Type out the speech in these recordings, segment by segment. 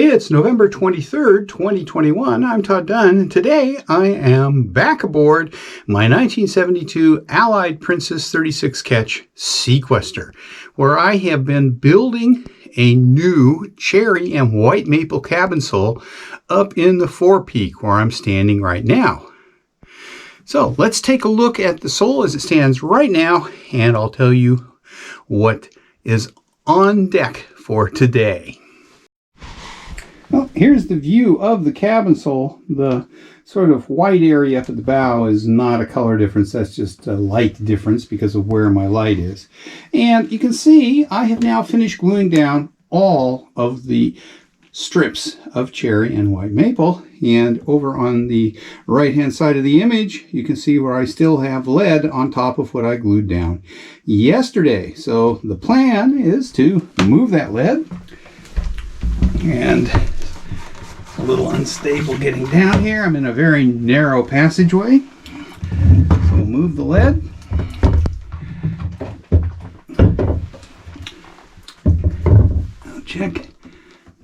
It's November 23rd, 2021. I'm Todd Dunn, and today I am back aboard my 1972 Allied Princess 36 Catch Sequester, where I have been building a new cherry and white maple cabin sole up in the forepeak where I'm standing right now. So let's take a look at the sole as it stands right now, and I'll tell you what is on deck for today. Well, here's the view of the cabin sole. The sort of white area up at the bow is not a color difference. That's just a light difference because of where my light is. And you can see I have now finished gluing down all of the strips of cherry and white maple. And over on the right-hand side of the image, you can see where I still have lead on top of what I glued down yesterday. So the plan is to remove that lead. And a little unstable getting down here. I'm in a very narrow passageway. So we'll move the lead. I'll check.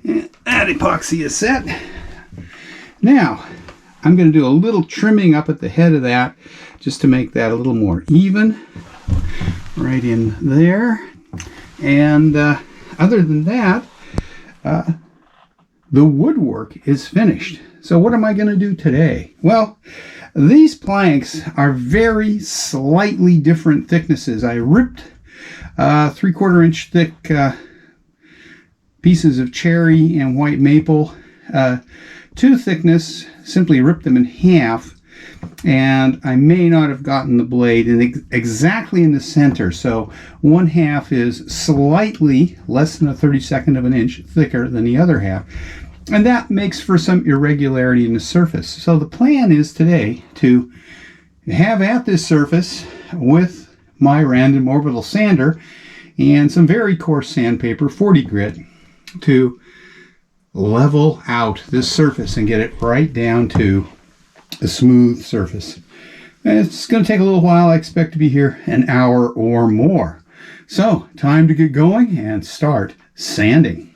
And that epoxy is set. Now, I'm going to do a little trimming up at the head of that just to make that a little more even. Right in there. And other than that, the woodwork is finished. So what am I going to do today? Well, these planks are very slightly different thicknesses. I ripped 3/4 inch thick pieces of cherry and white maple to thickness, simply ripped them in half, and I may not have gotten the blade exactly in the center. So 1/2 is slightly less than 1/32 of an inch thicker than the other half. And that makes for some irregularity in the surface. So the plan is today to have at this surface with my random orbital sander and some very coarse sandpaper, 40 grit, to level out this surface and get it right down to a smooth surface. And it's going to take a little while. I expect to be here an hour or more. So time to get going and start sanding.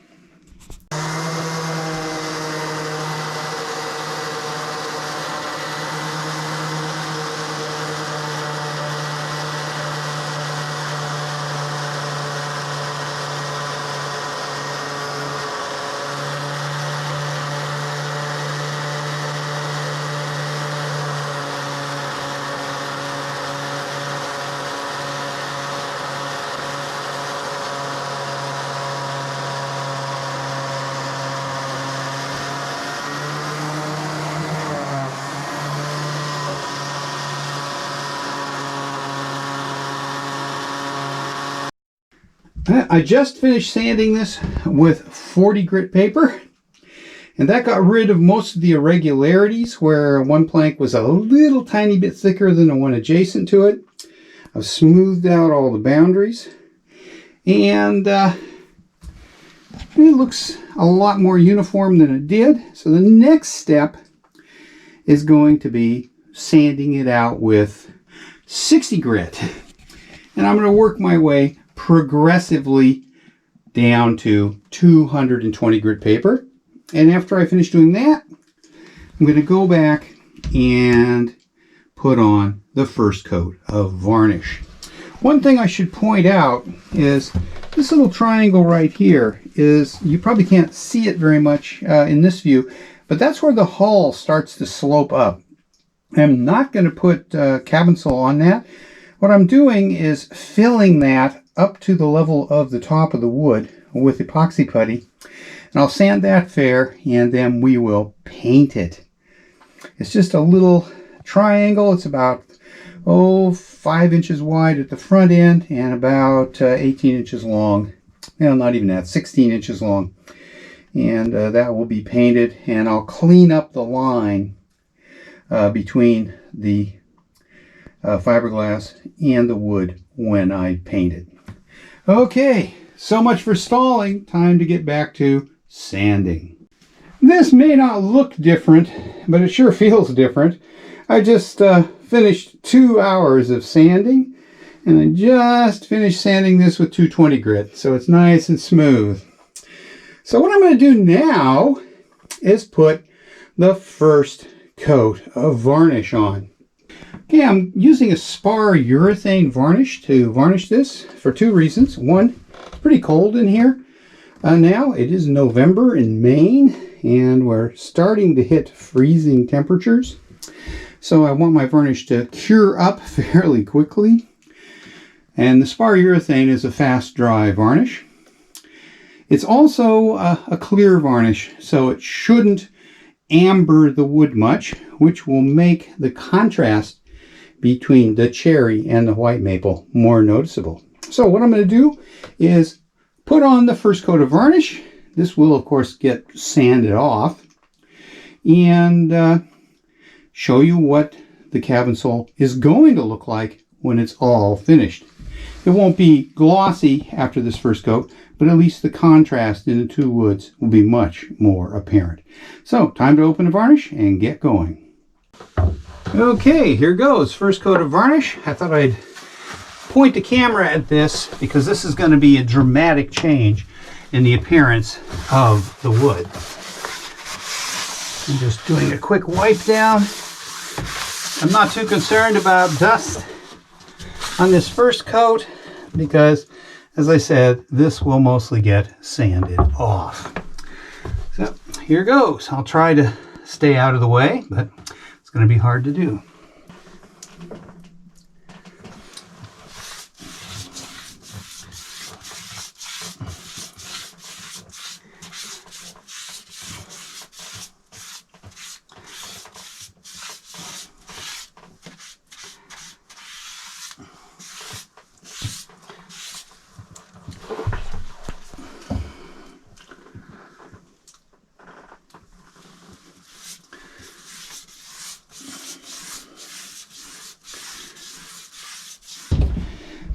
I just finished sanding this with 40 grit paper, and that got rid of most of the irregularities where one plank was a little tiny bit thicker than the one adjacent to it. I've smoothed out all the boundaries, and it looks a lot more uniform than it did. So the next step is going to be sanding it out with 60 grit, and I'm going to work my way progressively down to 220 grit paper. And after I finish doing that, I'm going to go back and put on the first coat of varnish. One thing I should point out is this little triangle right here is, you probably can't see it very much in this view, but that's where the hull starts to slope up. I'm not going to put cabin sole on that. What I'm doing is filling that up to the level of the top of the wood with epoxy putty, and I'll sand that fair, and then we will paint it. It's just a little triangle. It's about 5 inches wide at the front end and about 18 inches long. Well, not even that, 16 inches long. And that will be painted, and I'll clean up the line between the fiberglass and the wood when I paint it. Okay, so much for stalling. Time to get back to sanding. This may not look different, but it sure feels different. I just finished 2 hours of sanding, and I just finished sanding this with 220 grit, so it's nice and smooth. So what I'm going to do now is put the first coat of varnish on. Okay, I'm using a spar urethane varnish to varnish this for two reasons. One, it's pretty cold in here. Now it is November in Maine, and we're starting to hit freezing temperatures. So I want my varnish to cure up fairly quickly. And the spar urethane is a fast dry varnish. It's also a clear varnish, so it shouldn't amber the wood much, which will make the contrast between the cherry and the white maple more noticeable. So what I'm going to do is put on the first coat of varnish. This will, of course, get sanded off, and show you what the cabin sole is going to look like when it's all finished. It won't be glossy after this first coat, but at least the contrast in the two woods will be much more apparent. So, time to open the varnish and get going. Okay, here goes. First coat of varnish. I thought I'd point the camera at this because this is going to be a dramatic change in the appearance of the wood. I'm just doing a quick wipe down. I'm not too concerned about dust on this first coat because, as I said, this will mostly get sanded off. So here goes. I'll try to stay out of the way, but it's going to be hard to do.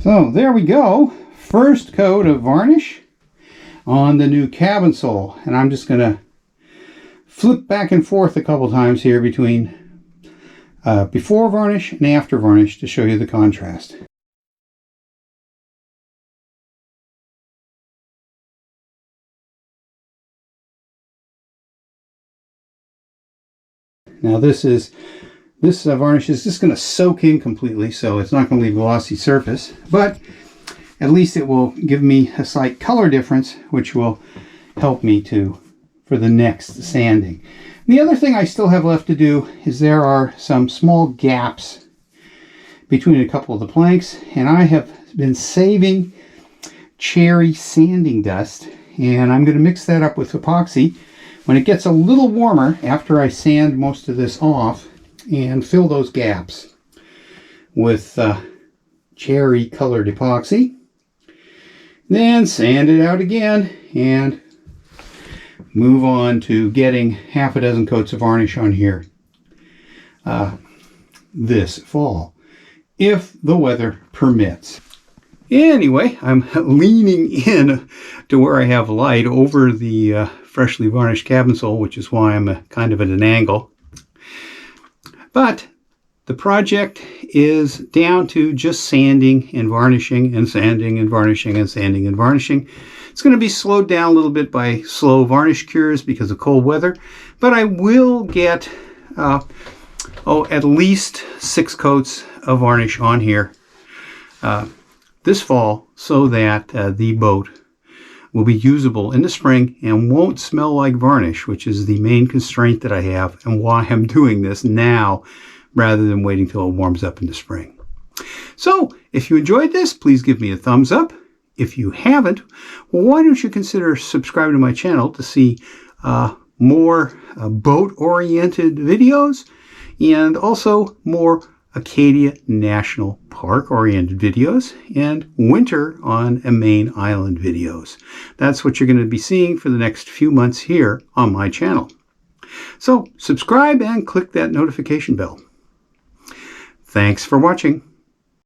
So there we go. First coat of varnish on the new cabin sole. And I'm just going to flip back and forth a couple times here between before varnish and after varnish to show you the contrast. Now this varnish is just going to soak in completely, so it's not going to leave a glossy surface, but at least it will give me a slight color difference, which will help me for the next sanding. The other thing I still have left to do is there are some small gaps between a couple of the planks, and I have been saving cherry sanding dust, and I'm going to mix that up with epoxy when it gets a little warmer after I sand most of this off, and fill those gaps with cherry colored epoxy. Then sand it out again and move on to getting half a dozen coats of varnish on here this fall, if the weather permits. Anyway, I'm leaning in to where I have light over the freshly varnished cabin sole, which is why I'm kind of at an angle. But the project is down to just sanding and varnishing and sanding and varnishing and sanding and varnishing. It's going to be slowed down a little bit by slow varnish cures because of cold weather, but I will get at least 6 coats of varnish on here this fall so that the boat will be usable in the spring and won't smell like varnish, which is the main constraint that I have and why I'm doing this now rather than waiting till it warms up in the spring. So if you enjoyed this, please give me a thumbs up. If you haven't, well, why don't you consider subscribing to my channel to see more boat-oriented videos and also more Acadia National Park oriented videos and winter on a Maine Island videos. That's what you're going to be seeing for the next few months here on my channel. So subscribe and click that notification bell. Thanks for watching.